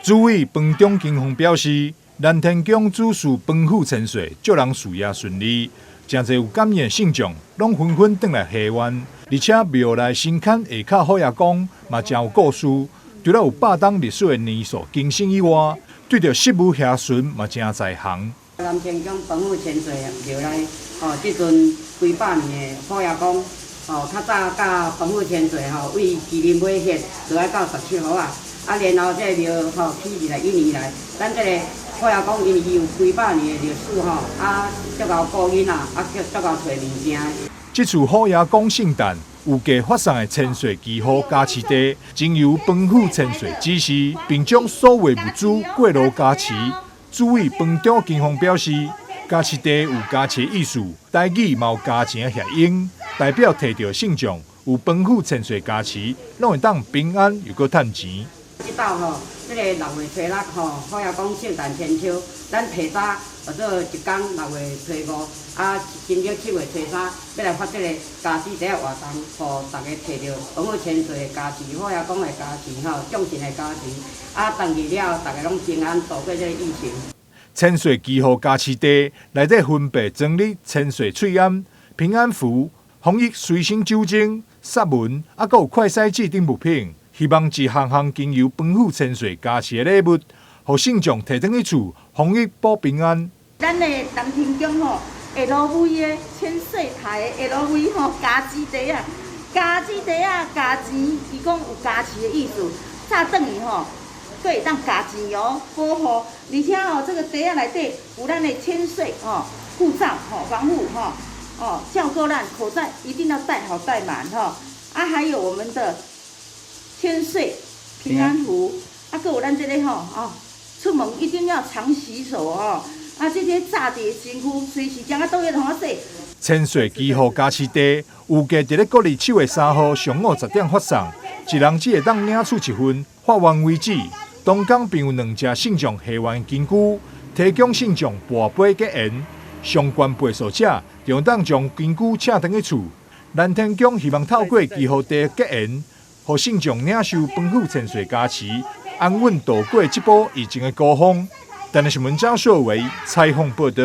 主委彭中金峰表示，南天宫主事彭府千岁，祝人事业顺利。真侪有感染信众，拢纷纷回来谢愿，而且庙内新坎下骹好爷公嘛真有故事。除了有百当历史的年数更新以外，对着习武遐顺嘛真在行。南天宫彭府千岁庙内，即阵几百年的好爷公，较早甲彭府千岁为麒麟买血，就爱到17号啊。然后这个庙起来1年来，咱这个好爷公因伊有几百年的历史足够顾囡仔，足够找物件。这次好爷公圣诞有价发送的千岁祈福加持茶，经由彭府千岁指示，并将所有物资过路加持。主委彭中金峰表示，加持茶有加持意思，台语嘛有加钱的谐音，代表摕到信众有彭府千岁加持，拢会当平安又搁趁钱。即道这个6月初6好爷公圣诞千秋，咱提早做一天6月初5，今朝7月初3要来发这个加持茶活动，互大家摕到彭府千岁的加持、好爷公的加持、众神的加持，当日了大家拢平安度过这个疫情。千岁祈福加持茶内底分别整理千岁翠庵、平安符、防疫随身酒精、杀蚊，还有快筛剂等物品。希望一项项经由彭府千岁加持的礼物，互信众摕转去厝，防疫保平安。咱的南天宫LV 的千岁牌的 LV 加持茶啊，加持茶啊，加钱，伊讲有加持的意思。炸转去佫会当加钱哦，保护，而且这个茶啊内底有咱的千岁护罩防护叫够咱口罩一定要戴好戴满还有我们的千岁平安符，还有咱这个出门一定要常洗手这些炸茶身躯随时将倒去通洗。千岁祈福加持茶有价伫咧国历7月3号上午10点发送，一人只会当领取1份，发完为止。当天并有2只信众下完根据提供信众跋杯结缘，相关背数者就当将根据请转去厝。南天宫希望透过祈福茶结缘，互信众领受彭府千岁加持，安稳度过这波疫情的高峰。但是新闻张硕维采访报道。